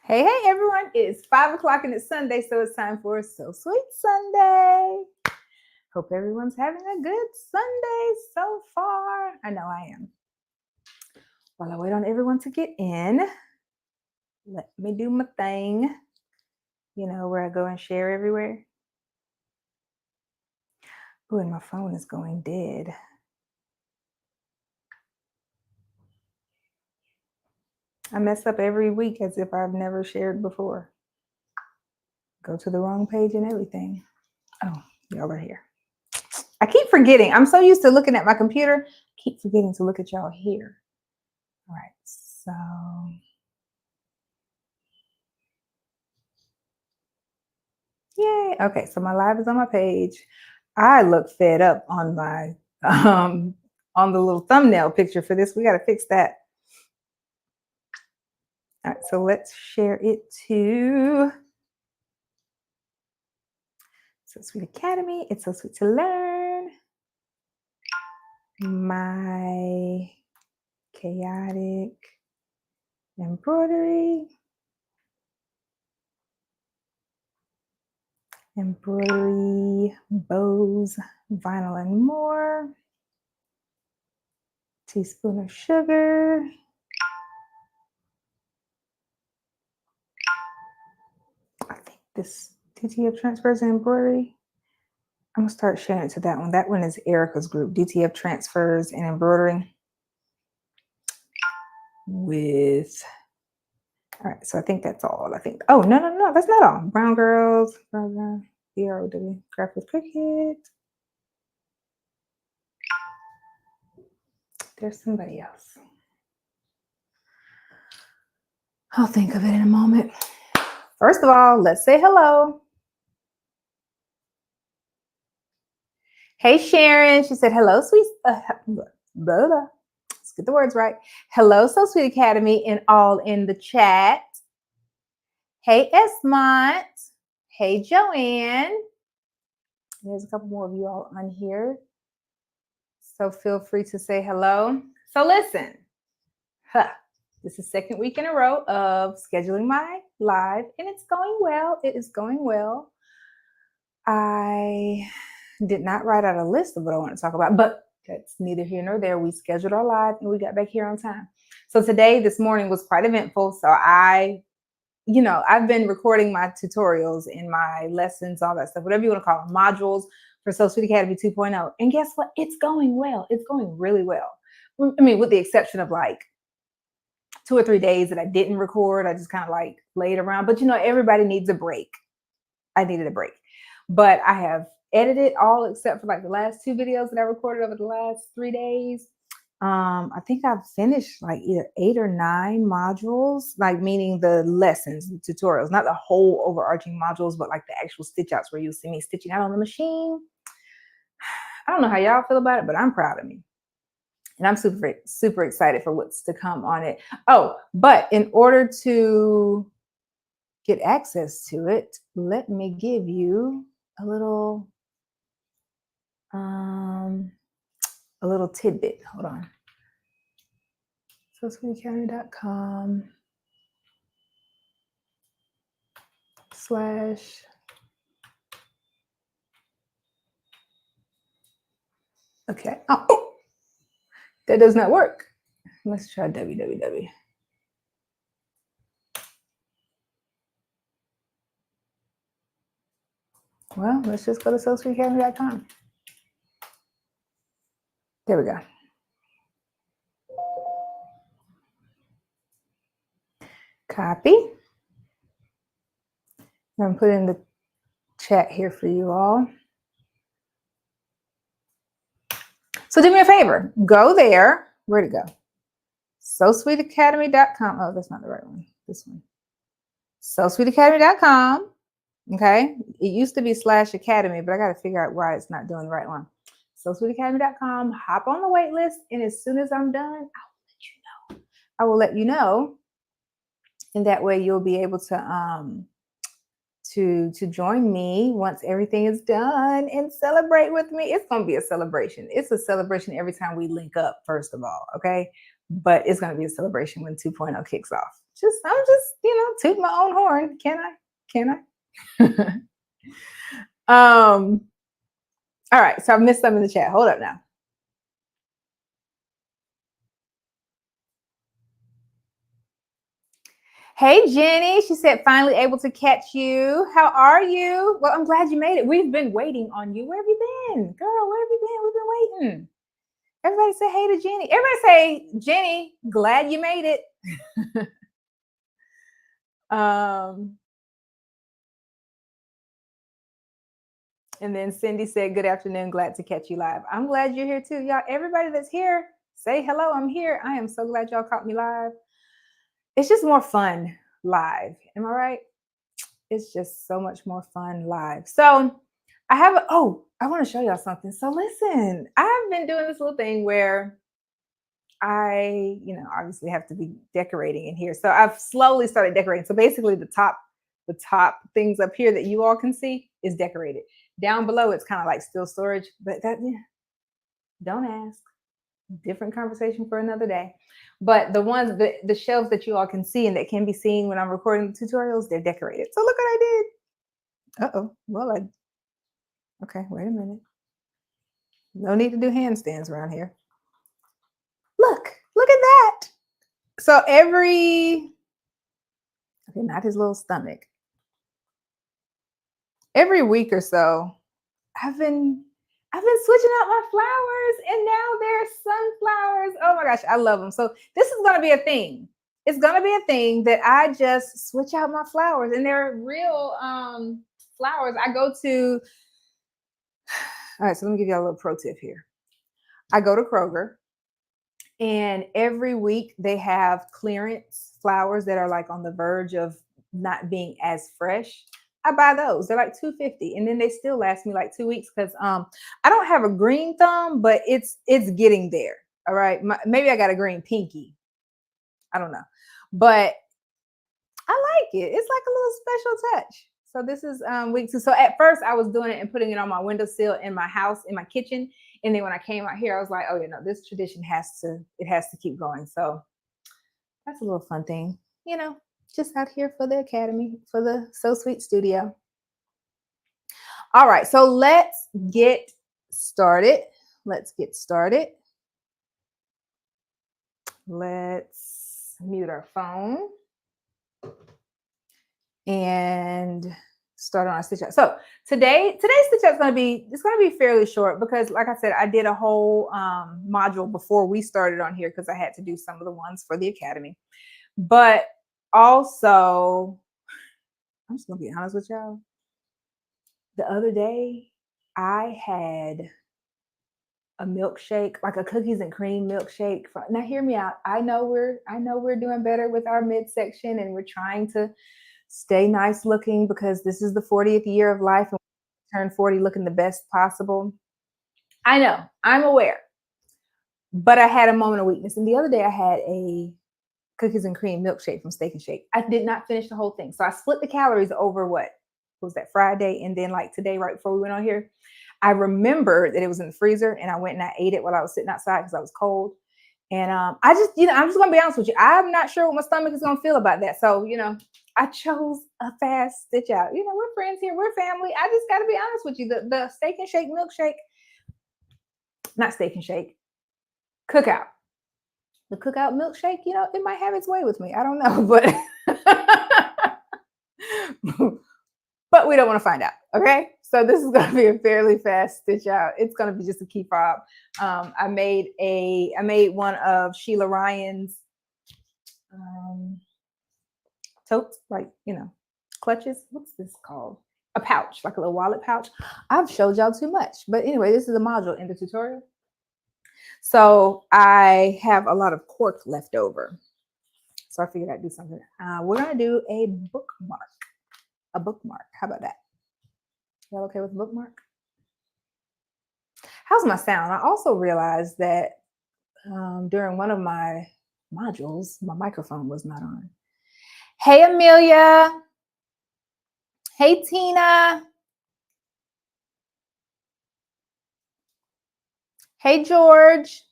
Hey, everyone. It's 5 o'clock and it's Sunday, so it's time for So Sweet Sunday. Hope everyone's having a good Sunday so far. I know I am. While I wait on everyone to get in, let me do my thing. You know, where I go and share everywhere. Oh, and my phone is going dead. I mess up every week as if I've never shared before. Go to the wrong page and everything. Oh, y'all are here. I keep forgetting. I'm so used to looking at my computer. I keep forgetting to look at y'all here. All right, so yay. Okay, so my live is on my page. I look fed up on my on the little thumbnail picture for this. We got to fix that. All right, so let's share it to So Sweet Academy. It's so sweet to learn. My chaotic embroidery. Embroidery, bows, vinyl, and more. Teaspoon of sugar. I think this DTF transfers and embroidery. I'm gonna start sharing it to that one. That one is Erica's group, DTF transfers and embroidering. With all right, so I think that's all. I think. Oh no, that's not all. Brown girls, BROW, craft with cricket. There's somebody else. I'll think of it in a moment. First of all, let's say hello. Hey, Sharon. She said, hello, sweet. Blah, blah. Let's get the words right. Hello, So Sweet Academy, and all in the chat. Hey, Esmont. Hey, Joanne. There's a couple more of you all on here. So feel free to say hello. So listen, this is second week in a row of scheduling my live, and it's going well. It is going well. I did not write out a list of what I want to talk about, but that's neither here nor there. We scheduled our live and we got back here on time. So today, this morning was quite eventful. So I've been recording my tutorials and my lessons, all that stuff, whatever you want to call them, modules for So Sweet Academy 2.0. And guess what? It's going well. It's going really well. I mean, with the exception of like 2 or 3 days that I didn't record. I just kind of like laid around. But everybody needs a break. I needed a break. But I have edited all except for like the last 2 videos that I recorded over the last 3 days. I think I've finished like either 8 or 9 modules, like meaning the lessons, the tutorials, not the whole overarching modules, but like the actual stitch outs where you see me stitching out on the machine. I don't know how y'all feel about it, but I'm proud of me. And I'm super, super excited for what's to come on it. Oh, but in order to get access to it, let me give you a little tidbit. Hold on. SoSweetAcademy.com/ okay. Oh, that does not work. Let's try www. Well, let's just go to SoSweetAcademy.com. There we go. Copy. I'm going to put in the chat here for you all. So do me a favor. Go there. Where'd it go? SoSweetAcademy.com. Oh, that's not the right one. This one. SoSweetAcademy.com. Okay. It used to be /academy, but I got to figure out why it's not doing the right one. SoSweetAcademy.com. Hop on the wait list, and as soon as I'm done, I will let you know. And that way you'll be able to join me once everything is done and celebrate with me. It's going to be a celebration. It's a celebration every time we link up, first of all. Okay. but it's going to be a celebration when 2.0 kicks off. I'm just, toot my own horn. Can I? Can I? All right. So I missed some in the chat. Hold up now. Hey, Jenny. She said, finally able to catch you. How are you? Well, I'm glad you made it. We've been waiting on you. Where have you been? Girl, where have you been? We've been waiting. Everybody say hey to Jenny. Everybody say, Jenny, glad you made it. And then Cindy said, good afternoon. Glad to catch you live. I'm glad you're here too. Y'all, everybody that's here, say hello. I'm here. I am so glad y'all caught me live. It's just more fun live. Am I right? It's just so much more fun live. So I want to show y'all something. So listen, I've been doing this little thing where I, obviously have to be decorating in here. So I've slowly started decorating. So basically the top things up here that you all can see is decorated. Down below, it's kind of like still storage, but don't ask. Different conversation for another day. But the ones, the shelves that you all can see and that can be seen when I'm recording the tutorials, they're decorated. So look what I did. Uh-oh. Well, okay, wait a minute. No need to do handstands around here. Look at that. So okay, not his little stomach. Every week or so, I've been switching out my flowers, and now they're sunflowers. Oh my gosh, I love them. So this is going to be a thing. It's going to be a thing that I just switch out my flowers, and they're real flowers. I go to, all right, so let me give you a little pro tip here. I go to Kroger, and every week they have clearance flowers that are like on the verge of not being as fresh. I buy those. They're like $2.50, and then they still last me like 2 weeks because I don't have a green thumb, but it's getting there. All right, maybe I got a green pinky. I don't know, but I like it. It's like a little special touch. So this is week 2. So at first I was doing it and putting it on my windowsill in my house, in my kitchen, and then when I came out here, I was like, oh, this tradition has to keep going. So that's a little fun thing, just out here for the academy, for the So Sweet studio. All right, so let's get started. Let's mute our phone and start on our stitch out. So today's stitch out is going to be fairly short because, like I said, I did a whole module before we started on here because I had to do some of the ones for the academy. But also, I'm just gonna be honest with y'all. The other day, I had a milkshake, like a cookies and cream milkshake. Now, hear me out. I know we're doing better with our midsection, and we're trying to stay nice looking because this is the 40th year of life, and we turn 40 looking the best possible. I know, I'm aware, but I had a moment of weakness, and the other day I had a cookies and cream milkshake from Steak and Shake. I did not finish the whole thing. So I split the calories over what was that, Friday? And then like today, right before we went on here, I remembered that it was in the freezer, and I went and I ate it while I was sitting outside because I was cold. And I'm just going to be honest with you. I'm not sure what my stomach is going to feel about that. So, I chose a fast stitch out. We're friends here. We're family. I just got to be honest with you. The Steak and Shake milkshake, not Steak and Shake, Cookout. The Cookout milkshake, it might have its way with me. I don't know, but we don't want to find out. Okay. So this is going to be a fairly fast stitch out. It's going to be just a key fob. I made one of Sheila Ryan's totes, like, clutches. What's this called? A pouch, like a little wallet pouch. I've showed y'all too much, but anyway, this is a module in the tutorial. So I have a lot of cork left over. So I figured I'd do something. We're going to do a bookmark. A bookmark. How about that? Y'all okay with a bookmark? How's my sound? I also realized that during one of my modules, my microphone was not on. Hey, Amelia. Hey, Tina. Hey, George.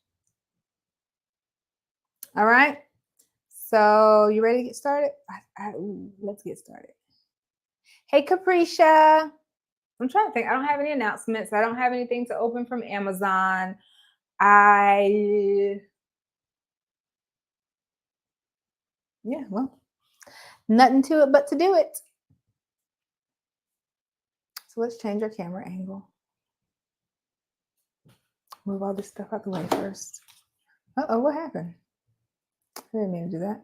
All right. So you ready to get started? Let's get started. Hey, Capricia. I'm trying to think. I don't have any announcements. I don't have anything to open from Amazon. Well, nothing to it but to do it. So let's change our camera angle. Move all this stuff out the way first. Uh-oh, what happened? I didn't mean to do that.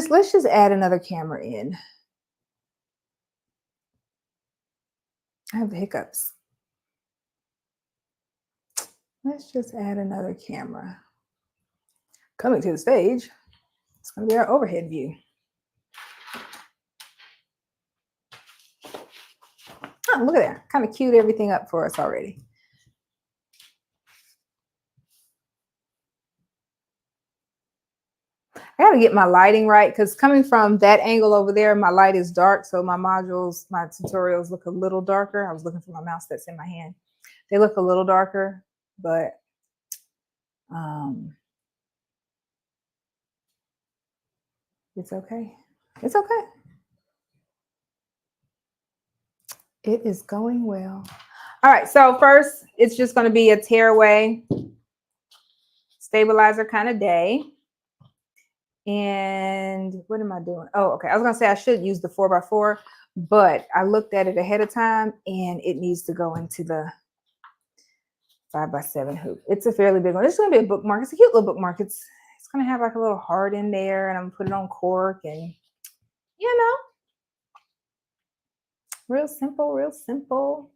Let's just add another camera in. I have the hiccups. Let's just add another camera. Coming to the stage, it's going to be our overhead view. Oh, look at that. Kind of queued everything up for us already. I got to get my lighting right because coming from that angle over there, my light is dark. So my modules, my tutorials look a little darker. I was looking for my mouse that's in my hand. They look a little darker, but it's okay. It's okay. It is going well. All right. So first, it's just going to be a tearaway stabilizer kind of day. And what am I doing? Oh, okay. I was going to say I should use the 4x4, but I looked at it ahead of time and it needs to go into the 5x7 hoop. It's a fairly big one. It's going to be a bookmark. It's a cute little bookmark. It's going to have like a little heart in there, and I'm going to put it on cork, and you know, real simple, real simple.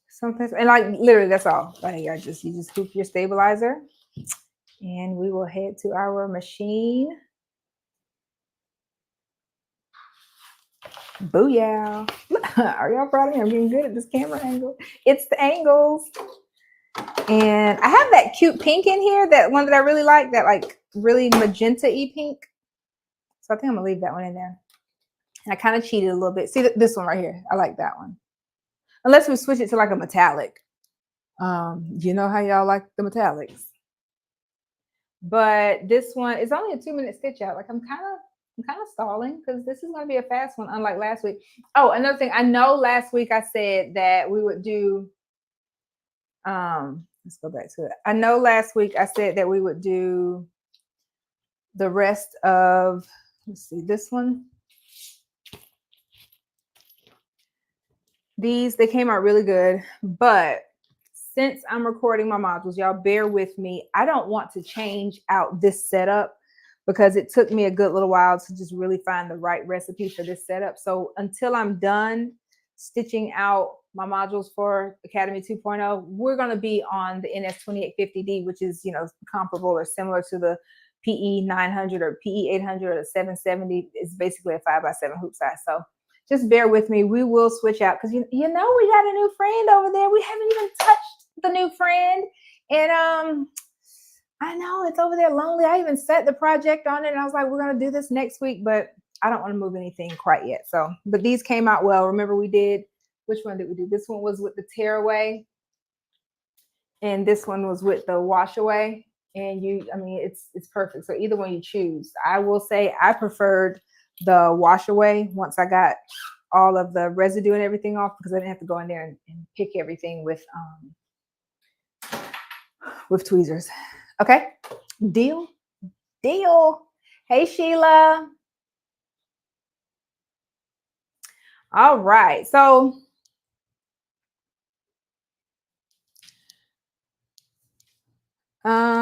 Something, and like literally that's all. Like you just hoop your stabilizer, and we will head to our machine. Booyah. Are y'all proud of me? I'm getting good at this camera angle. It's the angles. And I have that cute pink in here, that one that I really like, that like really magenta-y pink. So I think I'm gonna leave that one in there. And I kind of cheated a little bit. See this one right here? I like that one. Unless we switch it to like a metallic. You know how y'all like the metallics. But this one is only a 2-minute stitch out. Like I'm kind of stalling because this is going to be a fast one, unlike last week. Oh, another thing. I know last week I said that we would do, let's go back to it. I know last week I said that we would do the rest of, let's see, this one. These, they came out really good, but since I'm recording my modules, y'all bear with me. I don't want to change out this setup because it took me a good little while to just really find the right recipe for this setup. So until I'm done stitching out my modules for Academy 2.0, we're going to be on the NS2850D, which is, you know, comparable or similar to the PE 900 or PE 800 or the 770. It's basically a 5x7 hoop size. So just bear with me. We will switch out because you know we got a new friend over there. We haven't even touched the new friend, and I know it's over there lonely. I even set the project on it, and I was like, we're gonna do this next week, but I don't want to move anything quite yet. So, but these came out well. Remember, we did. Which one did we do? This one was with the tearaway, and this one was with the wash away. And I mean, it's perfect. So either one you choose. I will say I preferred the wash away once I got all of the residue and everything off, because I didn't have to go in there and pick everything with tweezers. Okay, deal. Hey, Sheila. All right, so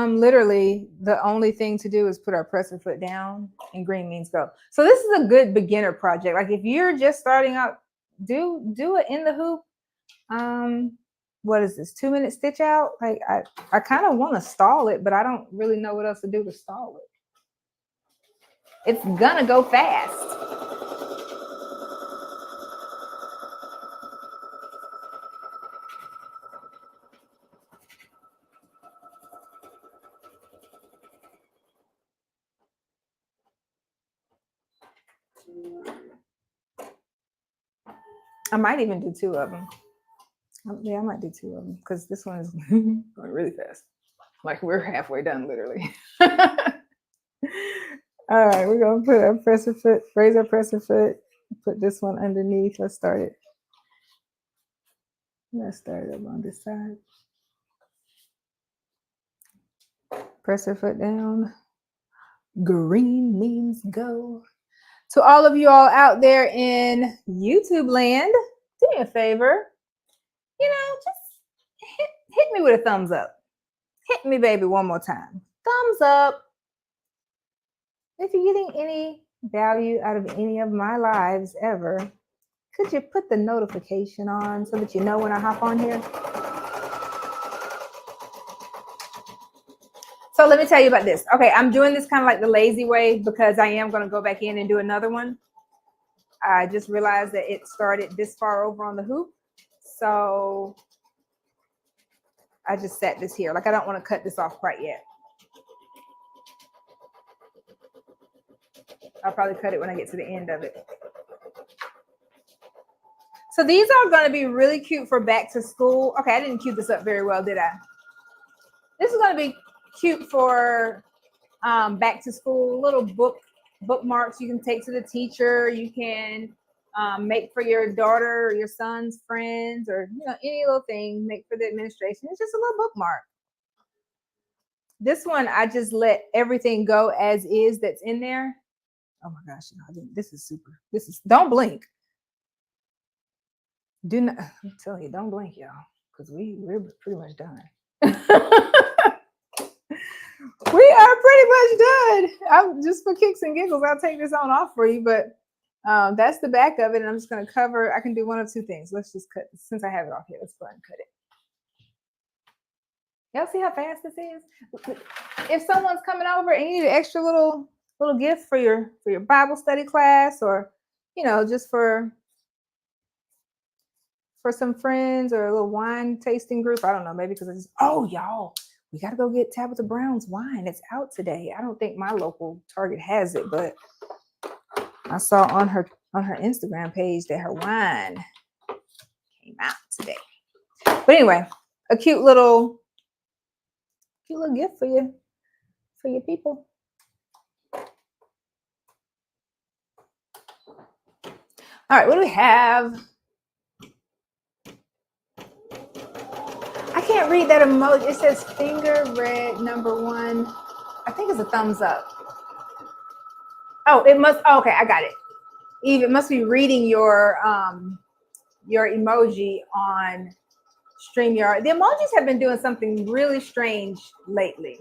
literally the only thing to do is put our presser foot down and green means go. So this is a good beginner project. Like if you're just starting out, do it in the hoop. What is this, 2-minute stitch out? Like I kind of want to stall it, but I don't really know what else to do to stall it. It's gonna go fast. I might even do 2 of them. Yeah, I might do two of them because this one is going really fast. Like we're halfway done, literally. All right, we're gonna put our presser foot, raise our presser foot, put this one underneath. Let's start it. Let's start it up on this side. Presser foot down. Green means go. To all of you all out there in YouTube land, do me a favor. You know, just hit me with a thumbs up. Hit me, baby, one more time. Thumbs up. If you're getting any value out of any of my lives ever, could you put the notification on so that you know when I hop on here? So let me tell you about this. Okay, I'm doing this kind of like the lazy way because I am going to go back in and do another one. I just realized that it started this far over on the hoop. So I just set this here. Like I don't want to cut this off quite yet. I'll probably cut it when I get to the end of it. So these are going to be really cute for back to school. Okay, I didn't cue this up very well, did I? This is going to be cute for back to school, little bookmarks you can take to the teacher. You can make for your daughter or your son's friends, or any little thing, make for the administration. It's just a little bookmark. This one, I just let everything go as is that's in there. Oh my gosh, this is super. Don't blink. Do not, I'm telling you, don't blink, y'all, because we're pretty much done. We are pretty much done. I'm just for kicks and giggles, I'll take this on off for you, but that's the back of it, and I'm just going to cover. I can do one of two things. Let's just cut, since I have it off here, let's go ahead and cut it. Y'all see how fast this is? If someone's coming over and you need an extra little gift for your Bible study class, or just for some friends, or a little wine tasting group, I don't know, maybe because it's y'all, we got to go get Tabitha Brown's wine. It's out today. I don't think my local Target has it, but I saw on her Instagram page that her wine came out today. But anyway, a cute little gift for your people. All right, what do we have? I can't read that emoji. It says finger red #1. I think it's a thumbs up. Oh, it must. Oh, okay, I got it. Eve, it must be reading your emoji on StreamYard. The emojis have been doing something really strange lately.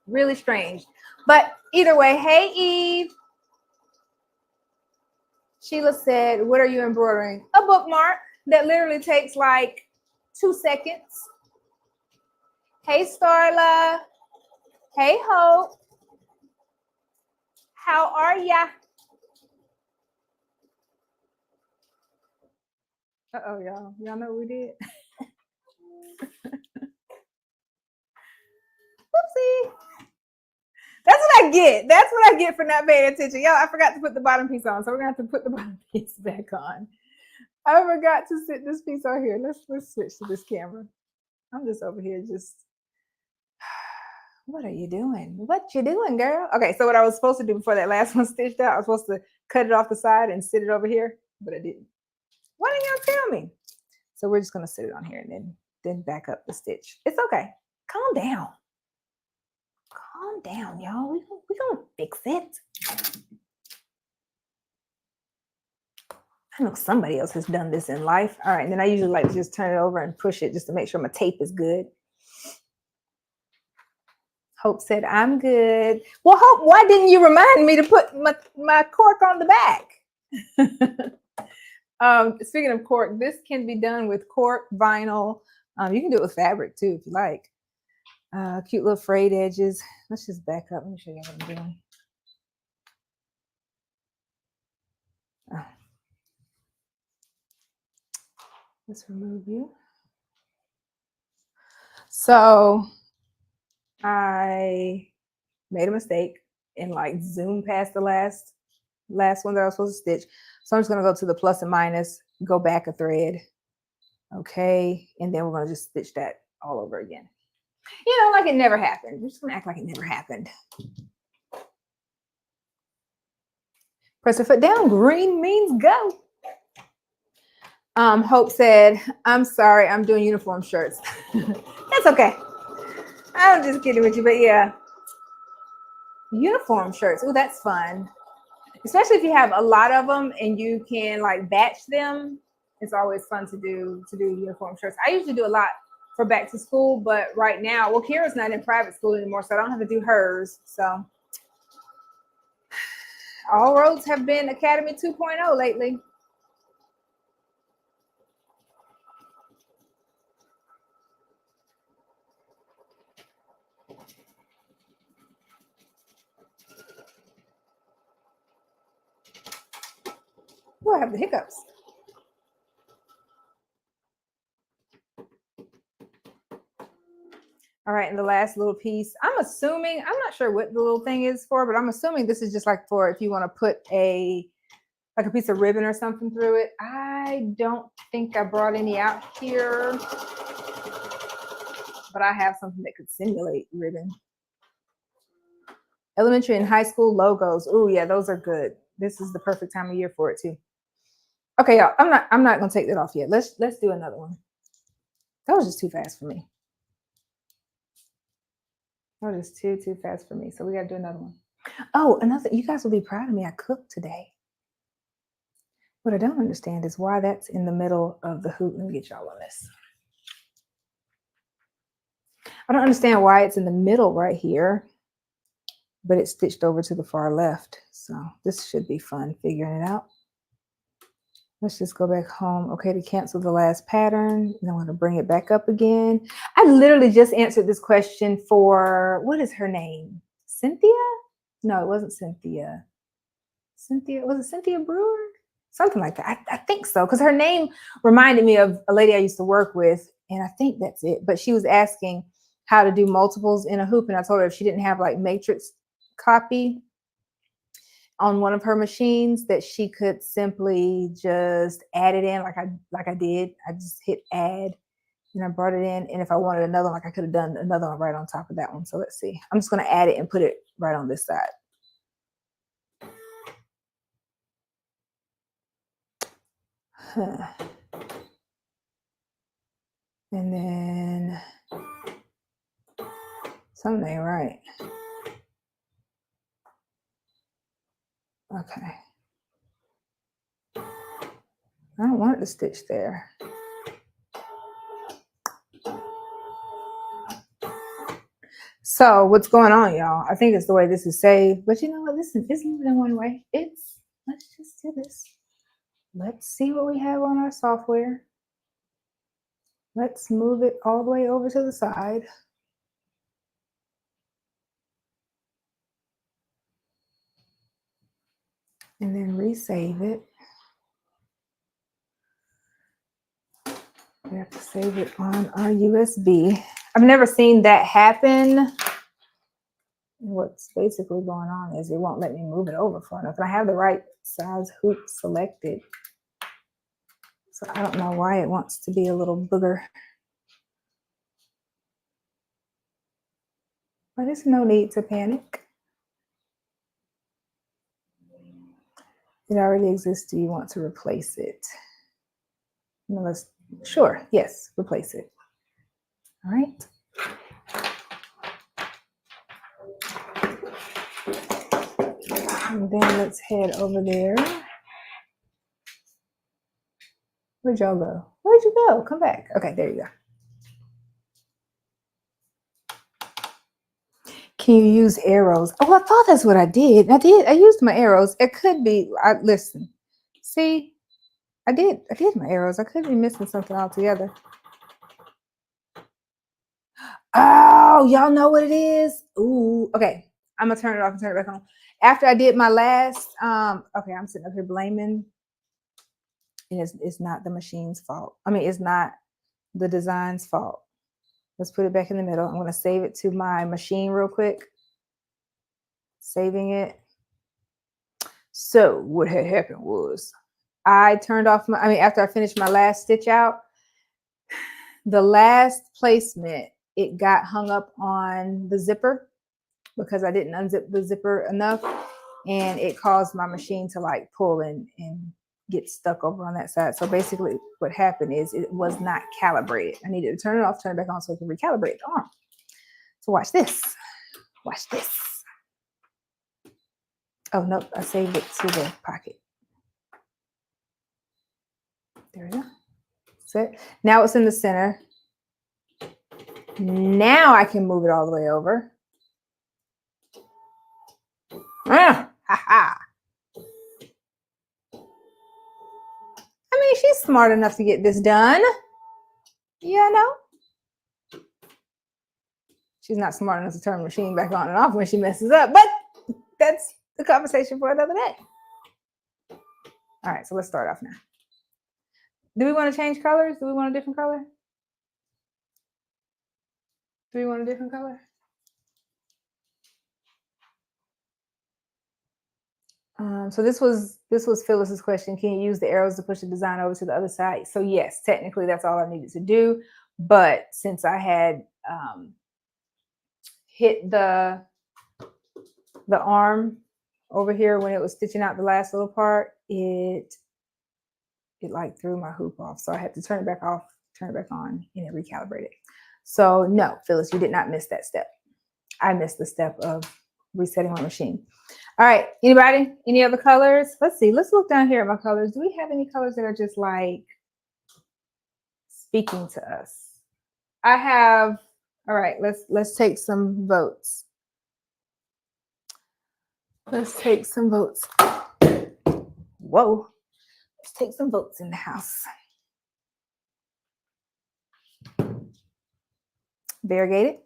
Really strange. But either way, hey Eve. Sheila said, "What are you embroidering?" A bookmark that literally takes like 2 seconds. Hey Starla. Hey Hope. How are ya? Uh-oh, y'all. Y'all know what we did? Whoopsie. That's what I get. That's what I get for not paying attention. Y'all, I forgot to put the bottom piece on, so we're going to have to put the bottom piece back on. I forgot to sit this piece on here. Let's switch to this camera. I'm just over here just... What are you doing? What you doing, girl? Okay, so what I was supposed to do before that last one stitched out, I was supposed to cut it off the side and sit it over here, but I didn't. Why didn't y'all tell me? So we're just going to sit it on here and then back up the stitch. It's okay. Calm down. Calm down, y'all. We're going to fix it. I know somebody else has done this in life. All right, and then I usually like to just turn it over and push it just to make sure my tape is good. Hope said, I'm good. Well, Hope, why didn't you remind me to put my cork on the back? Speaking of cork, this can be done with cork, vinyl. You can do it with fabric too, if you like. Cute little frayed edges. Let's just back up. Let me show you what I'm doing. Let's remove you. So I made a mistake and like zoomed past the last one that I was supposed to stitch. So I'm just going to go to the plus and minus, go back a thread, Okay, and then we're gonna just stitch that all over again. You know, like it never happened. We're just gonna act like it never happened. Press your foot down. Green means go. Hope said, I'm sorry, I'm doing uniform shirts. That's okay. I'm just kidding with you, but yeah. Uniform shirts. Oh, that's fun. Especially if you have a lot of them and you can like batch them. It's always fun to do uniform shirts. I usually do a lot for back to school, but right now, well, Kira's not in private school anymore, so I don't have to do hers. So all roads have been Academy 2.0 lately. Oh, I have the hiccups. All right, and the last little piece, I'm assuming, I'm not sure what the little thing is for, but I'm assuming this is just like for if you want to put like a piece of ribbon or something through it. I don't think I brought any out here, but I have something that could simulate ribbon. Elementary and high school logos. Oh yeah, those are good. This is the perfect time of year for it too. Okay, y'all, I'm not gonna take that off yet. Let's do another one. That was just too fast for me. That was just too fast for me. So we gotta do another one. Oh, another, you guys will be proud of me. I cooked today. What I don't understand is why that's in the middle of the hoop. Let me get y'all on this. I don't understand why it's in the middle right here, but it's stitched over to the far left. So this should be fun figuring it out. Let's just go back home. Okay, to cancel the last pattern. And I'm going to bring it back up again. I literally just answered this question for, what is her name? Cynthia? No, it wasn't Cynthia. Cynthia, was it Cynthia Brewer? Something like that. I think so, because her name reminded me of a lady I used to work with, and I think that's it. But she was asking how to do multiples in a hoop, and I told her if she didn't have like matrix copy on one of her machines, that she could simply just add it in like I did. I just hit add and I brought it in. And if I wanted another one, like I could have done another one right on top of that one. So let's see. I'm just going to add it and put it right on this side. And then something ain't right. Okay. I don't want it to stitch there. So what's going on, y'all? I think it's the way this is saved, but you know what? This isn't even one way. Let's just do this. Let's see what we have on our software. Let's move it all the way over to the side. And then resave it. We have to save it on our USB. I've never seen that happen. What's basically going on is it won't let me move it over far enough. And I have the right size hoop selected. So I don't know why it wants to be a little booger. But there's no need to panic. It already exists. Do you want to replace it? Sure, yes, replace it. All right. And then let's head over there. Where'd y'all go? Where'd you go? Come back. Okay, there you go. Can you use arrows? Oh, I thought that's what I did. I used my arrows. It could be, listen, see, I did my arrows. I could be missing something altogether. Oh, y'all know what it is? Ooh, okay. I'm gonna turn it off and turn it back on. After I did my last, okay, I'm sitting up here blaming, and it's not the machine's fault. I mean, it's not the design's fault. Let's put it back in the middle. I'm gonna save it to my machine real quick. Saving it. So what had happened was I turned off after I finished my last stitch out, the last placement, it got hung up on the zipper because I didn't unzip the zipper enough, and it caused my machine to like pull and get stuck over on that side. So basically what happened is it was not calibrated. I needed to turn it off, turn it back on so I can recalibrate the arm. So watch this. Watch this. Oh, nope, I saved it to the pocket. There we go. That's it. Now it's in the center. Now I can move it all the way over. Ha ha. I mean, she's smart enough to get this done. You know? She's not smart enough to turn the machine back on and off when she messes up, but that's the conversation for another day. All right, so let's start off now. Do we want to change colors? Do we want a different color? Do we want a different color? So this was Phyllis's question. Can you use the arrows to push the design over to the other side? So yes, technically that's all I needed to do. But since I had hit the arm over here when it was stitching out the last little part, it like threw my hoop off. So I had to turn it back off, turn it back on, and it recalibrated. So no, Phyllis, you did not miss that step. I missed the step of resetting my machine. All right, anybody? Any other colors? Let's see. Let's look down here at my colors. Do we have any colors that are just like speaking to us? I have. All right, let's take some votes. Let's take some votes. Whoa. Let's take some votes in the house. Variegated.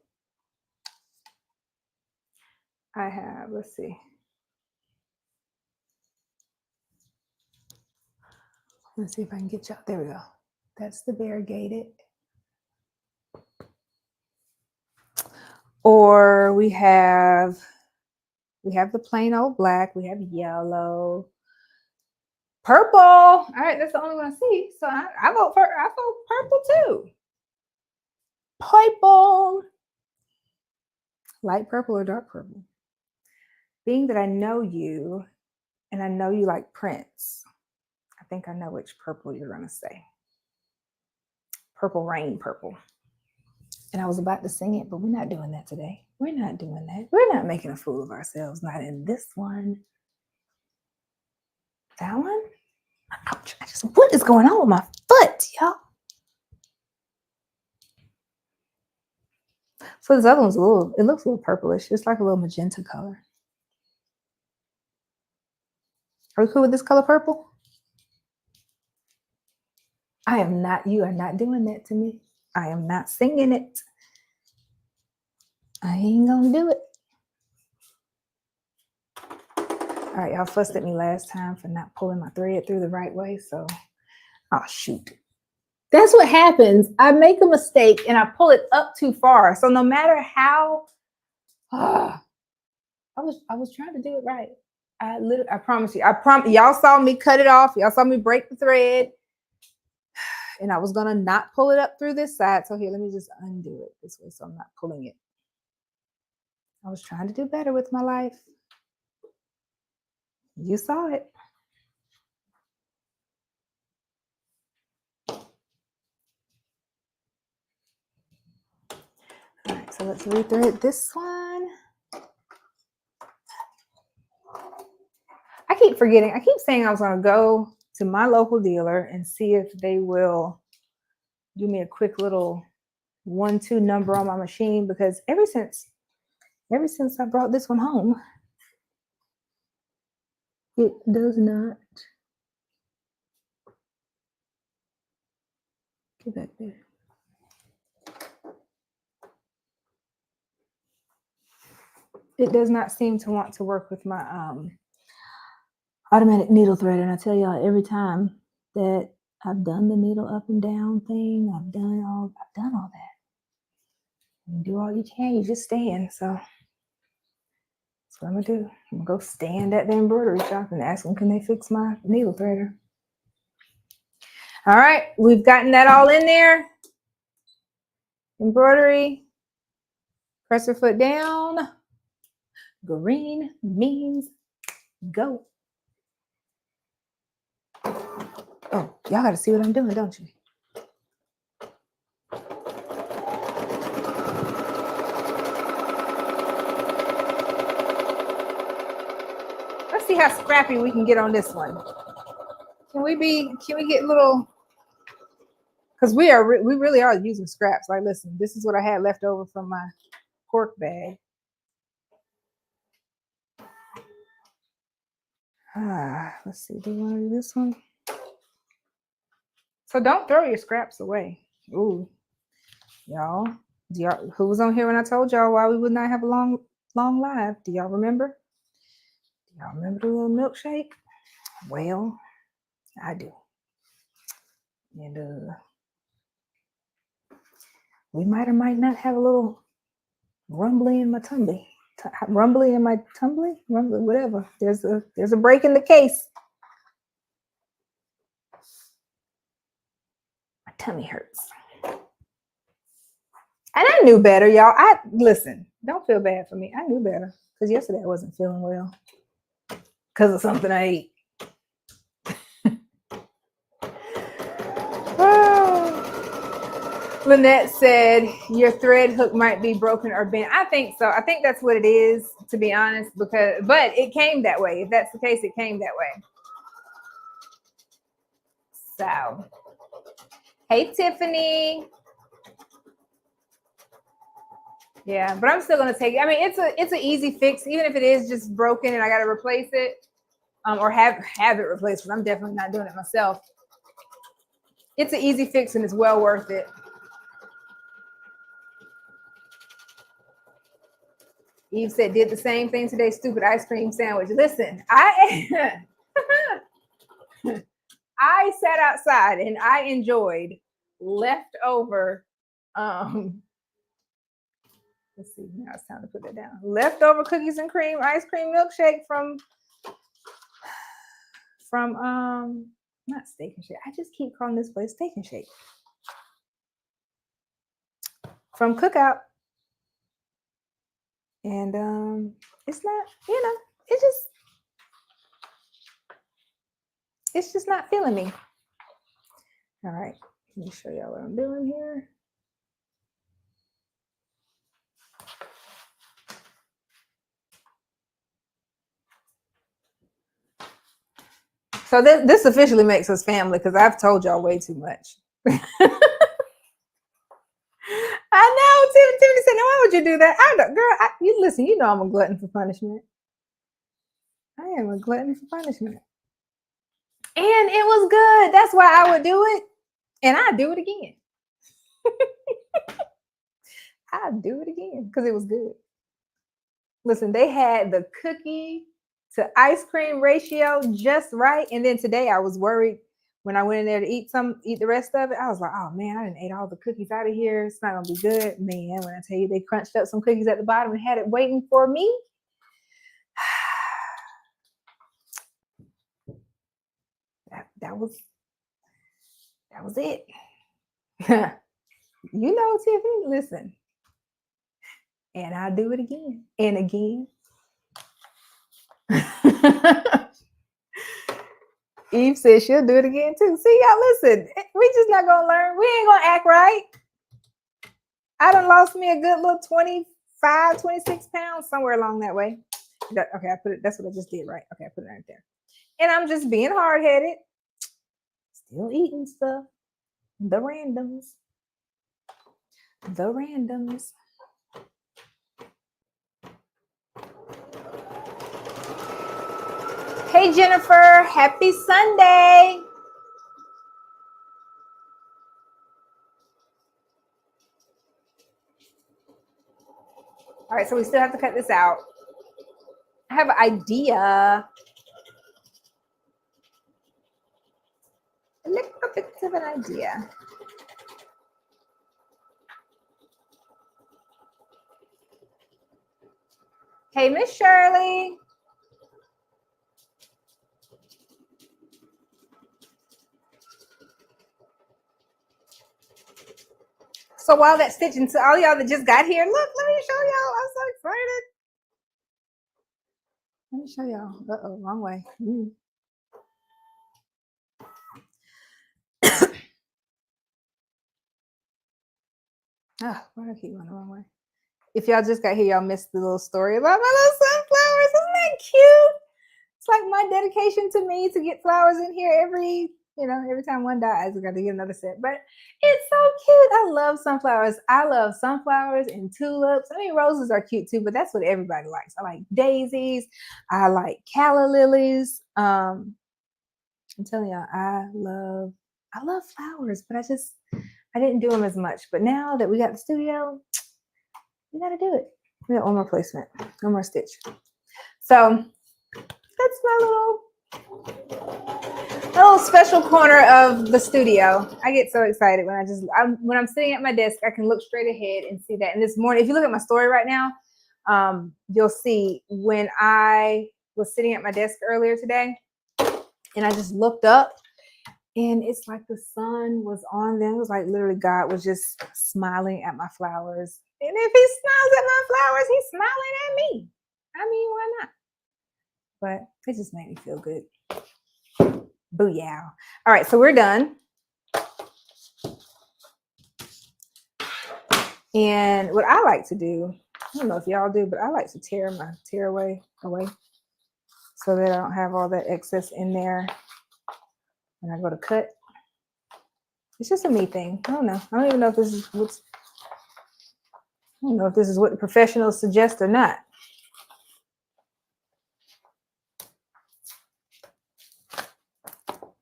I have, let's see. Let's see if I can get y'all. There we go. That's the variegated. Or we have the plain old black. We have yellow. Purple. All right, that's the only one I see. So I vote purple too. Purple. Light purple or dark purple? Being that I know you and I know you like prints, I think I know which purple you're going to say. Purple Rain purple. And I was about to sing it, but we're not doing that today. We're not doing that. We're not making a fool of ourselves. Not in this one. That one? Ouch. What is going on with my foot, y'all? So this other one's it looks a little purplish. It's like a little magenta color. Are we cool with this color purple? I am not, you are not doing that to me. I am not singing it. I ain't gonna do it. All right, y'all fussed at me last time for not pulling my thread through the right way, so, oh shoot. That's what happens. I make a mistake and I pull it up too far. So no matter how, I was trying to do it right. I promise you. Y'all saw me cut it off. Y'all saw me break the thread. And I was gonna not pull it up through this side. So here, let me just undo it this way so I'm not pulling it. I was trying to do better with my life. You saw it. All right, so let's rethread this one. I keep forgetting. I keep saying I was going to go to my local dealer and see if they will do me a quick little 1-2 number on my machine, because ever since I brought this one home, it does not get back there. It does not seem to want to work with my automatic needle threader. And I tell y'all, every time that I've done the needle up and down thing, I've done all that. You do all you can, you just stand. So that's what I'm gonna do. I'm gonna go stand at the embroidery shop and ask them, can they fix my needle threader? All right, we've gotten that all in there. Embroidery. Press your foot down. Green means go. Oh, y'all got to see what I'm doing, don't you? Let's see how scrappy we can get on this one. Can we get little, because we really are using scraps. Like, listen, this is what I had left over from my pork bag. Let's see, do you want to do this one? So don't throw your scraps away. Ooh, y'all, who was on here when I told y'all why we would not have a long live? Do y'all remember? Do y'all remember the little milkshake? Well, I do. And we might or might not have a little rumbly in my tumbly. Rumbly in my tumbly? Rumbly, whatever. There's a break in the case. My tummy hurts. And I knew better, y'all. Listen, don't feel bad for me. I knew better. Because yesterday I wasn't feeling well. Because of something I ate. Lynette said your thread hook might be broken or bent. I think so. I think that's what it is, to be honest, but it came that way. If that's the case, it came that way. So, hey, Tiffany. Yeah, but I'm still gonna take it. I mean, it's an easy fix, even if it is just broken and I got to replace it, or have it replaced. Because I'm definitely not doing it myself. It's an easy fix and it's well worth it. Eve said, did the same thing today, stupid ice cream sandwich. Listen, I sat outside and I enjoyed leftover, let's see, now it's time to put that down. Leftover cookies and cream, ice cream milkshake from not Steak and Shake. I just keep calling this place Steak and Shake. From Cookout. And it's not, it's just not feeling me. All right, let me show y'all what I'm doing here. So this officially makes us family because I've told y'all way too much. I know. Tiffany said, "No, why would you do that?" I don't, girl. You listen. You know I'm a glutton for punishment. I am a glutton for punishment, and it was good. That's why I would do it, and I'd do it again. I'd do it again because it was good. Listen, they had the cookie to ice cream ratio just right, and then today I was worried when I went in there to eat the rest of it. I was like, oh man, I didn't ate all the cookies out of here. It's not gonna be good. Man, when I tell you they crunched up some cookies at the bottom and had it waiting for me. That was it. You know, Tiffany, listen. And I'll do it again and again. Eve says she'll do it again too. See, y'all, listen, we just not gonna learn. We ain't gonna act right. I done lost me a good little 25, 26 pounds somewhere along that way. Okay, that's what I just did, right? Okay, I put it right there. And I'm just being hard-headed. Still eating stuff. The randoms. Hey, Jennifer, happy Sunday. All right, so we still have to cut this out. I have an idea. A little bit of an idea. Hey, Miss Shirley. So while that stitching, to all y'all that just got here, look, let me show y'all. I'm so excited. Let me show y'all. Uh-oh, wrong way. Why do I keep going the wrong way? If y'all just got here, y'all missed the little story about my little sunflowers. Isn't that cute? It's like my dedication to me to get flowers in here every time one dies, we got to get another set. But it's so cute. I love sunflowers. I love sunflowers and tulips. I mean, roses are cute too, but that's what everybody likes. I like daisies. I like calla lilies. I'm telling y'all, I love flowers, but I didn't do them as much. But now that we got the studio, we got to do it. We got one more placement, one more stitch. So that's my little special corner of the studio. I get so excited when I'm sitting at my desk, I can look straight ahead and see that. And this morning, if you look at my story right now, you'll see when I was sitting at my desk earlier today and I just looked up and it's like the sun was on them. It was like literally God was just smiling at my flowers. And if he smiles at my flowers, he's smiling at me. I mean, why not? But it just made me feel good. Booyah. All right, so we're done. And what I like to do, I don't know if y'all do, but I like to tear away so that I don't have all that excess in there when I go to cut. It's just a me thing. I don't know. I don't even know if this is what the professionals suggest or not.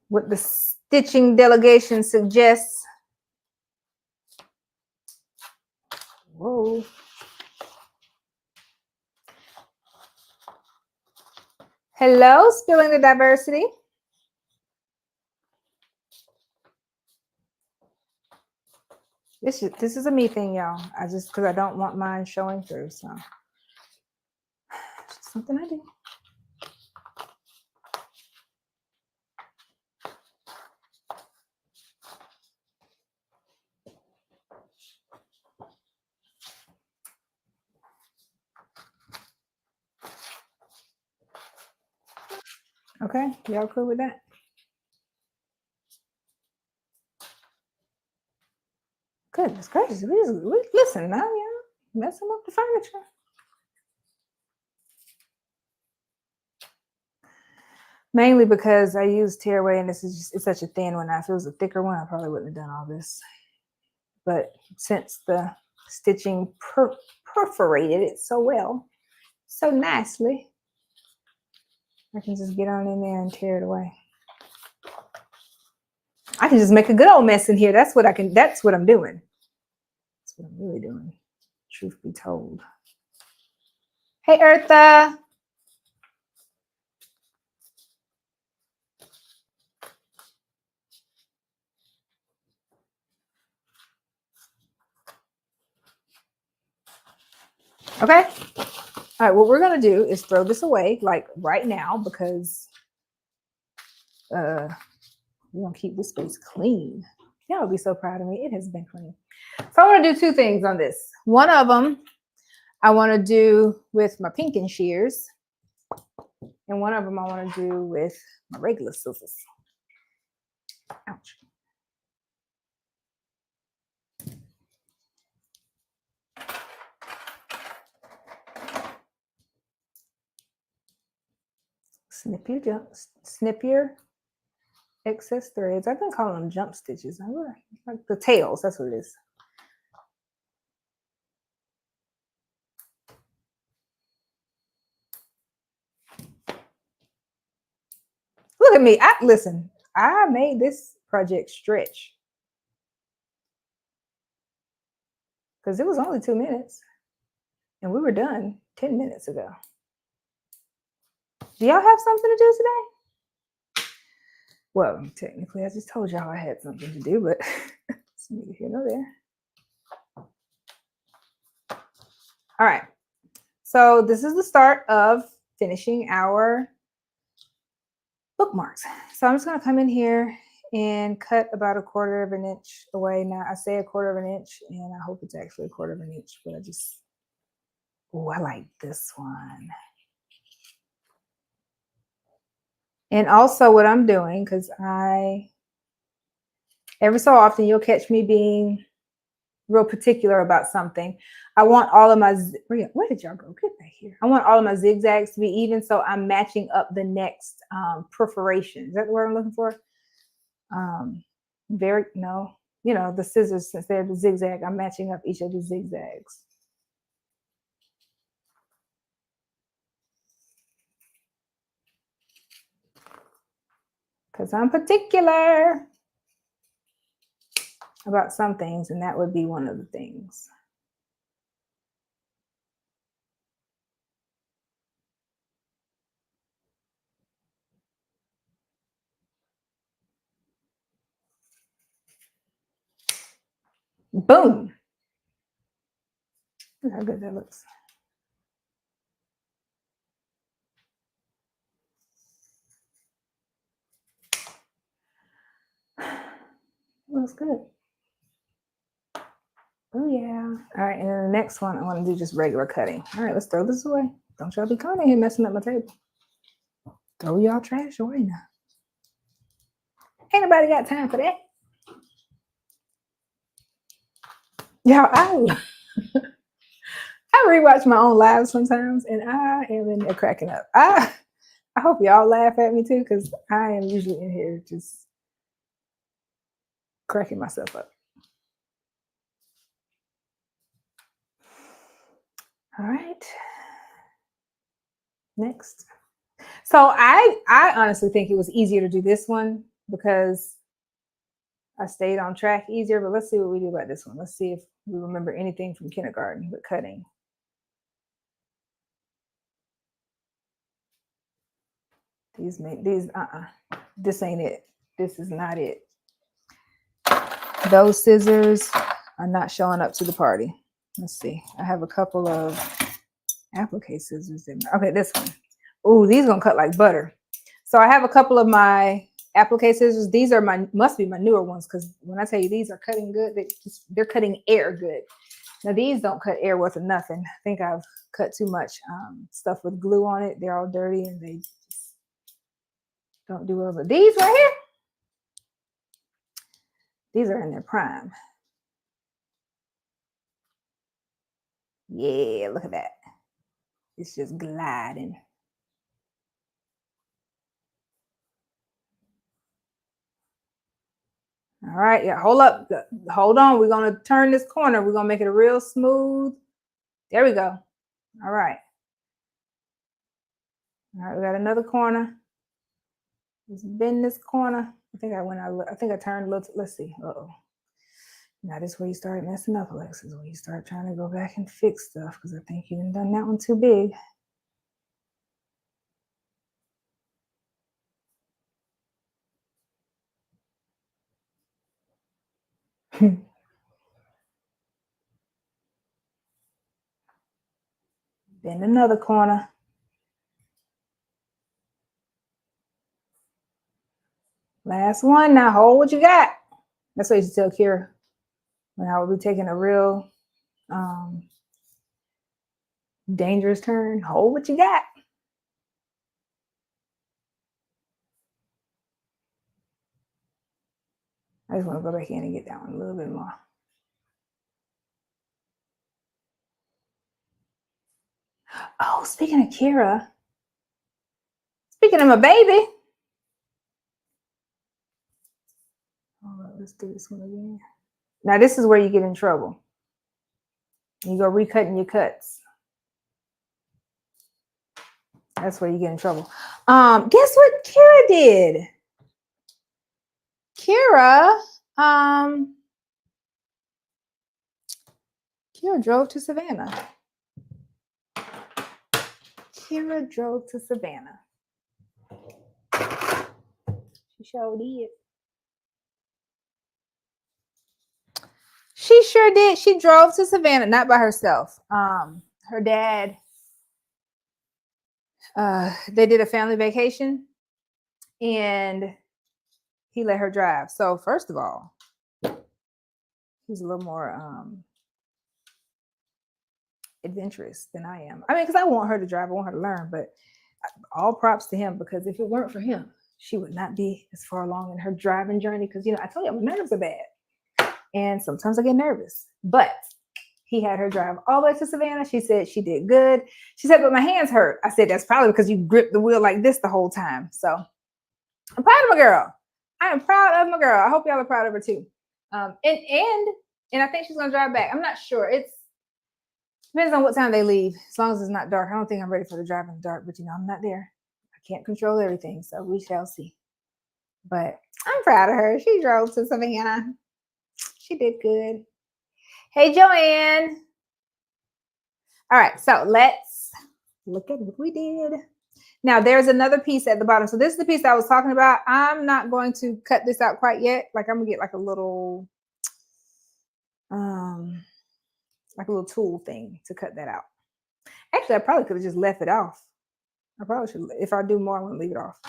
What the stitching delegation suggests. Whoa. Hello, Spilling the Diversity. This is a me thing, y'all. Because I don't want mine showing through, so it's just something I do. Okay, y'all cool with that? Goodness gracious, listen now, y'all messing up the furniture. Mainly because I use tearaway and it's such a thin one. If it was a thicker one, I probably wouldn't have done all this. But since the stitching perforated it so well, so nicely, I can just get on in there and tear it away. I can just make a good old mess in here. That's what I'm doing. That's what I'm really doing, truth be told. Hey, Eartha. Okay. All right, what we're going to do is throw this away, like right now, because we're going to keep this space clean. Y'all will be so proud of me. It has been clean. So I want to do two things on this. One of them I want to do with my pinking shears. And one of them I want to do with my regular scissors. Ouch. Snip your excess threads. I've been calling them jump stitches. I really like the tails. That's what it is. Look at me. Listen, I made this project stretch because it was only 2 minutes and we were done 10 minutes ago. Do y'all have something to do today? Well, technically, I just told y'all I had something to do, but it's neither here nor there. All right. So this is the start of finishing our bookmarks. So I'm just going to come in here and cut about 1/4 of an inch away. Now I say 1/4 of an inch, and I hope it's actually 1/4 of an inch, but I like this one. And also what I'm doing, because every so often you'll catch me being real particular about something. I want all of my, where did y'all go? Get back here. I want all of my zigzags to be even, so I'm matching up the next perforation. Is that the word I'm looking for? The scissors, since they're the zigzag, I'm matching up each of the zigzags. Because I'm particular about some things, and that would be one of the things. Boom. Look how good that looks. Looks good. Oh yeah. All right, and then the next one I want to do just regular cutting. All right, let's throw this away. Don't y'all be coming in here messing up my table. Throw y'all trash away now. Ain't nobody got time for that. Y'all, I rewatch my own lives sometimes, and I am in there cracking up. I hope y'all laugh at me too, because I am usually in here just cracking myself up. All right. Next. So I honestly think it was easier to do this one because I stayed on track easier, but let's see what we do about this one. Let's see if we remember anything from kindergarten with cutting. This ain't it. This is not it. Those scissors are not showing up to the party. Let's see. I have a couple of applique scissors in there. Okay, this one. Oh, these gonna cut like butter. So I have a couple of my applique scissors. These are must be my newer ones, because when I tell you these are cutting good, they're cutting air good. Now these don't cut air worth of nothing. I think I've cut too much stuff with glue on it. They're all dirty and they just don't do well. But these right here, these are in their prime. Yeah, look at that. It's just gliding. All right, yeah, hold up. Hold on. We're going to turn this corner. We're going to make it a real smooth. There we go. All right. All right, we got another corner. Let's bend this corner. I think I turned a little. Let's see. Uh-oh. Now this is where you start messing up, Alexis. When you start trying to go back and fix stuff, because I think you done that one too big. Bend another corner. Last one. Now hold what you got. That's what I used to tell Kira when I would be taking a real dangerous turn. Hold what you got. I just want to go back in and get that one a little bit more. Oh, speaking of Kira, speaking of my baby. All right, let's do this one again. Now this is where you get in trouble. You go recutting your cuts. That's where you get in trouble. Guess what Kira did? Kira drove to Savannah. Kira drove to Savannah. She sure did. She sure did. She drove to Savannah, not by herself. Her dad, they did a family vacation, and he let her drive. So first of all, he's a little more adventurous than I am. I mean, because I want her to drive, I want her to learn, but all props to him, because if it weren't for him, she would not be as far along in her driving journey. Because, you know, I told you my nerves are bad. And sometimes I get nervous. But he had her drive all the way to Savannah. She said she did good. She said, but my hands hurt. I said, that's probably because you gripped the wheel like this the whole time. So I'm proud of my girl. I am proud of my girl. I hope y'all are proud of her too. And I think she's gonna drive back. I'm not sure. It depends on what time they leave. As long as it's not dark. I don't think I'm ready for the drive in the dark, but you know, I'm not there. I can't control everything, so we shall see. But I'm proud of her. She drove to Savannah. She did good. Hey, Joanne. All right, so let's look at what we did. Now, there's another piece at the bottom. So this is the piece that I was talking about. I'm not going to cut this out quite yet. Like, I'm gonna get like a little tool thing to cut that out. Actually, I probably could have just left it off. I probably should. If I do more, I'm gonna leave it off.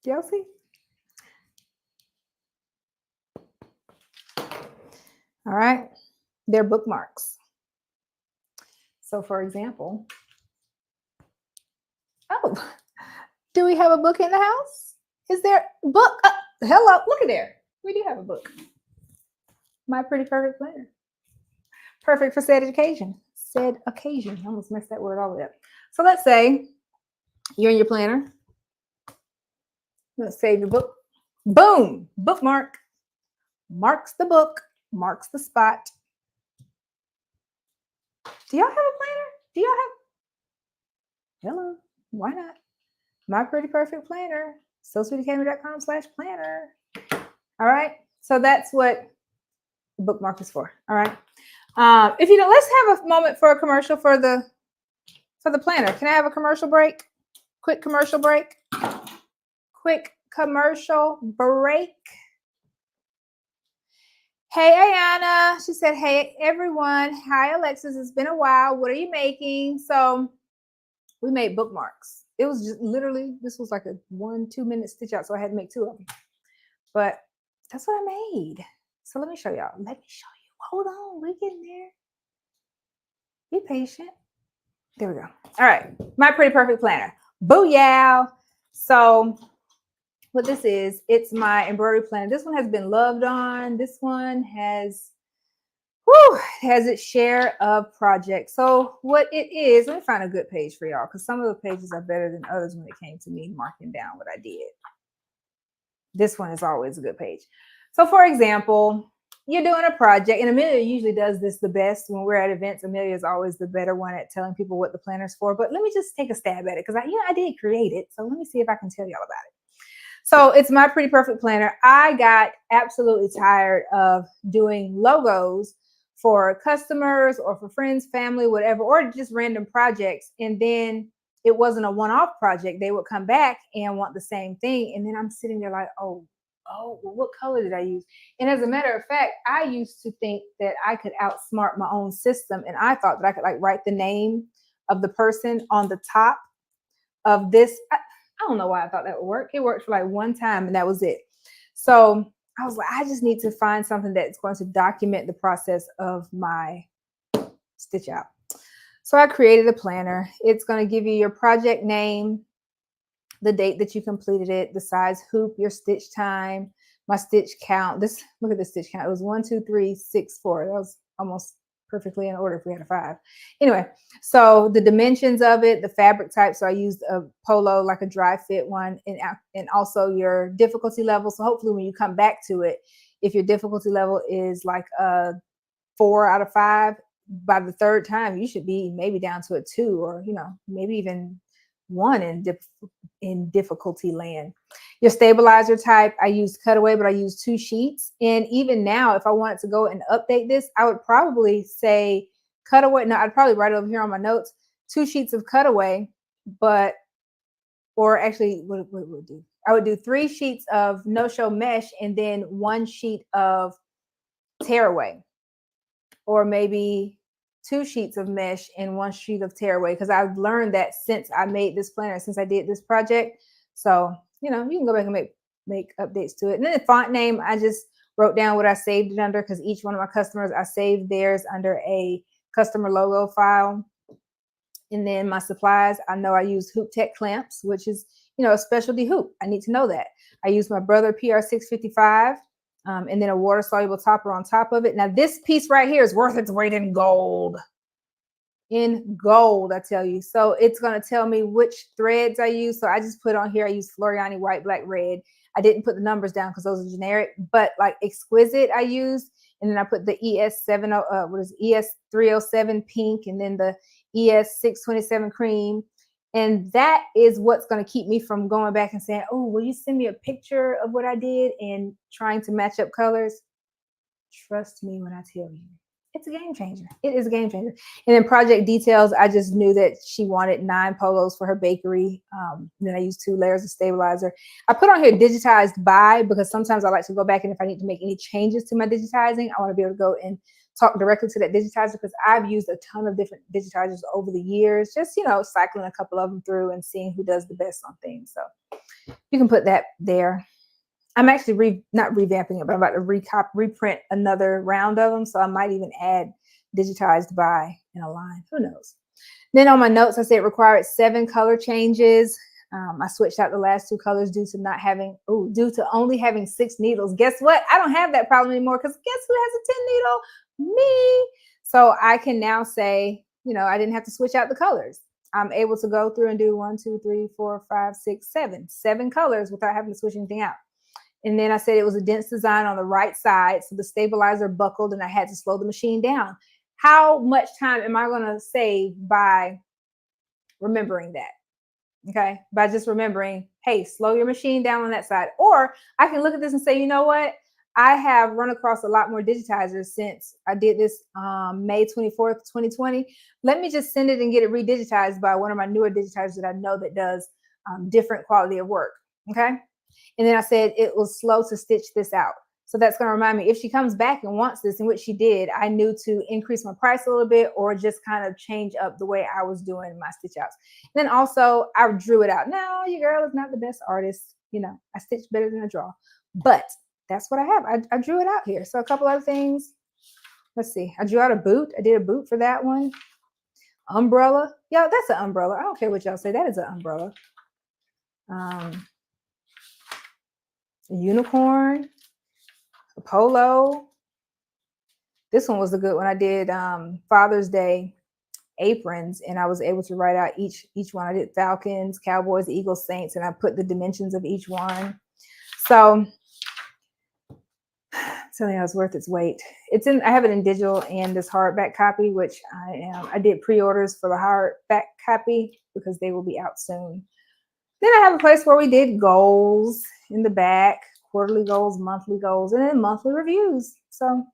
Y'all see? All right, they're bookmarks. So for example, oh, do we have a book in the house? Is there a book? Hello, look at there. We do have a book. My Pretty Perfect Planner. Perfect for said occasion. Said occasion. I almost messed that word all the way up. So let's say you're in your planner. Let's save your book. Boom, bookmark. Marks the book, marks the spot. Do y'all have a planner? Do y'all have? Hello, why not? My Pretty Perfect Planner, SoSweetAcademy.com/planner. All right, so that's what the bookmark is for. All right. If you don't, let's have a moment for a commercial for the planner. Can I have a commercial break? Quick commercial break. Quick commercial break. Hey, Ayana. She said, hey, everyone. Hi, Alexis. It's been a while. What are you making? So we made bookmarks. It was just literally, this was like a 1-2 minute stitch out. So I had to make 2 of them. But that's what I made. So let me show y'all. Let me show you. Hold on. We're getting there. Be patient. There we go. All right. My Pretty Perfect Planner. Booyah. So what this is, it's my embroidery planner. This one has been loved on. This one has its share of projects. So what it is, let me find a good page for y'all, because some of the pages are better than others when it came to me marking down what I did. This one is always a good page. So for example, you're doing a project, and Amelia usually does this the best when we're at events. Amelia is always the better one at telling people what the planner's for. But let me just take a stab at it, because I did create it. So let me see if I can tell y'all about it. So it's my Pretty Perfect Planner. I got absolutely tired of doing logos for customers or for friends, family, whatever, or just random projects. And then it wasn't a one-off project. They would come back and want the same thing. And then I'm sitting there like, oh, well, what color did I use? And as a matter of fact, I used to think that I could outsmart my own system. And I thought that I could like write the name of the person on the top of this. I don't know why I thought that would work. It worked for like one time and that was it. So I was like, I just need to find something that's going to document the process of my stitch out. So I created a planner. It's going to give you your project name, the date that you completed it, the size hoop, your stitch time, my stitch count. Look at the stitch count. It was 1, 2, 3, 6, 4. That was almost perfectly in order if we had a 5. Anyway, so the dimensions of it, the fabric type. So I used a polo, like a dry fit one, and also your difficulty level. So hopefully when you come back to it, if your difficulty level is like a 4 out of 5, by the 3rd time, you should be maybe down to a 2, or, maybe even 1 in difficulty land. Your stabilizer type, I used cutaway, but I used 2 sheets. And even now, if I wanted to go and update this, I would probably say cutaway. No, I'd probably write it over here on my notes, 2 sheets of cutaway, or actually, what would we do? I would do 3 sheets of no-show mesh and then 1 sheet of tearaway. or maybe 2 sheets of mesh and 1 sheet of tearaway, because I've learned that since I made this planner, since I did this project. So, you know, you can go back and make updates to it. And then the font name, I just wrote down what I saved it under, because each one of my customers, I saved theirs under a customer logo file. And then my supplies, I know I use Hoop Tech clamps, which is, you know, a specialty hoop. I need to know that. I use my Brother PR655, and then a water soluble topper on top of it. Now this piece right here is worth its weight in gold. In gold, I tell you. So it's going to tell me which threads I use. So I just put on here, I use Floriani white, black, red. I didn't put the numbers down because those are generic, but like Exquisite I used. And then I put the ES307 pink, and then the ES627 cream. And that is what's going to keep me from going back and saying, oh, will you send me a picture of what I did, and trying to match up colors. Trust me when I tell you, it's a game changer. It is a game changer. And then project details, I just knew that she wanted 9 polos for her bakery. Then I used 2 layers of stabilizer. I put on here digitized by, because sometimes I like to go back, and if I need to make any changes to my digitizing, I want to be able to go and talk directly to that digitizer, because I've used a ton of different digitizers over the years, just, you know, cycling a couple of them through and seeing who does the best on things. So you can put that there. I'm actually not revamping it, but I'm about to reprint another round of them. So I might even add digitized by in a line. Who knows? Then on my notes, I said it required 7 color changes. I switched out the last 2 colors due to only having 6 needles. Guess what? I don't have that problem anymore, because guess who has a 10 needle? Me. So I can now say, you know, I didn't have to switch out the colors. I'm able to go through and do 1, 2, 3, 4, 5, 6, 7 colors without having to switch anything out. And then I said it was a dense design on the right side, so the stabilizer buckled and I had to slow the machine down. How much time am I going to save by remembering that? Okay, by just remembering, hey, slow your machine down on that side. Or I can look at this and say, you know what? I have run across a lot more digitizers since I did this May 24th, 2020. Let me just send it and get it redigitized by one of my newer digitizers that I know that does different quality of work. Okay. And then I said it was slow to stitch this out. So that's going to remind me, if she comes back and wants this, in which she did, I knew to increase my price a little bit, or just kind of change up the way I was doing my stitch outs. And then also I drew it out. Now, your girl is not the best artist. You know, I stitch better than I draw, but that's what I have. I drew it out here. So a couple other things. Let's see. I drew out a boot. I did a boot for that one. Umbrella. Yeah, that's an umbrella. I don't care what y'all say. That is an umbrella. A unicorn, a polo. This one was a good one. I did Father's Day aprons, and I was able to write out each one. I did Falcons, Cowboys, Eagles, Saints, and I put the dimensions of each one. So something else worth its weight. I have it in digital and this hardback copy, which I did pre-orders for the hardback copy because they will be out soon. Then I have a place where we did goals in the back, quarterly goals, monthly goals, and then monthly reviews. So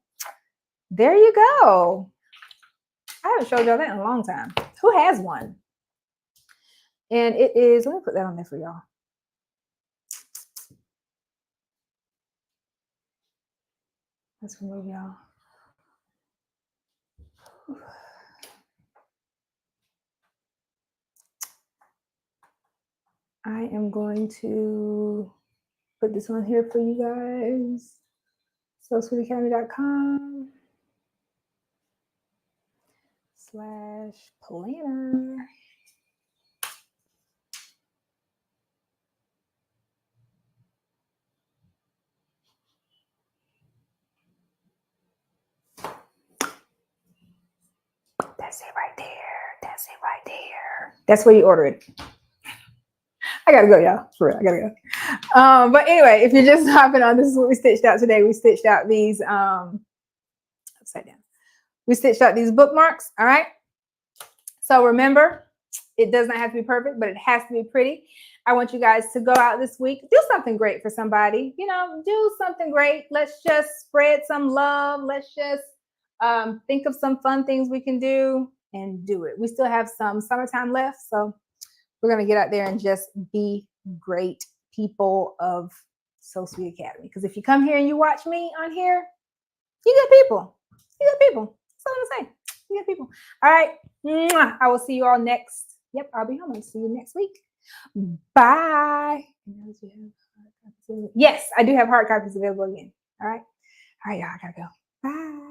there you go. I haven't showed y'all that in a long time. Who has one? And it is, let me put that on there for y'all. Let's remove y'all. I am going to put this on here for you guys. SewSweetAcademy.com/planner. That's it right there. That's it right there. That's where you order it. I gotta go, y'all. For real, I gotta go. But anyway, if you're just hopping on, this is what we stitched out today. We stitched out these upside down. We stitched out these bookmarks. All right. So remember, it does not have to be perfect, but it has to be pretty. I want you guys to go out this week, do something great for somebody. You know, do something great. Let's just spread some love. Let's just think of some fun things we can do and do it. We still have some summertime left, so we're going to get out there and just be great people of Sew Sweet Academy. Because if you come here and you watch me on here, you good people. You good people. That's all I'm saying. Good people. All right. Mwah. I will see you all next. Yep, I'll be home. I'll see you next week. Bye. Yes, I do have hard copies available again. All right. All right, y'all. I gotta go. Bye.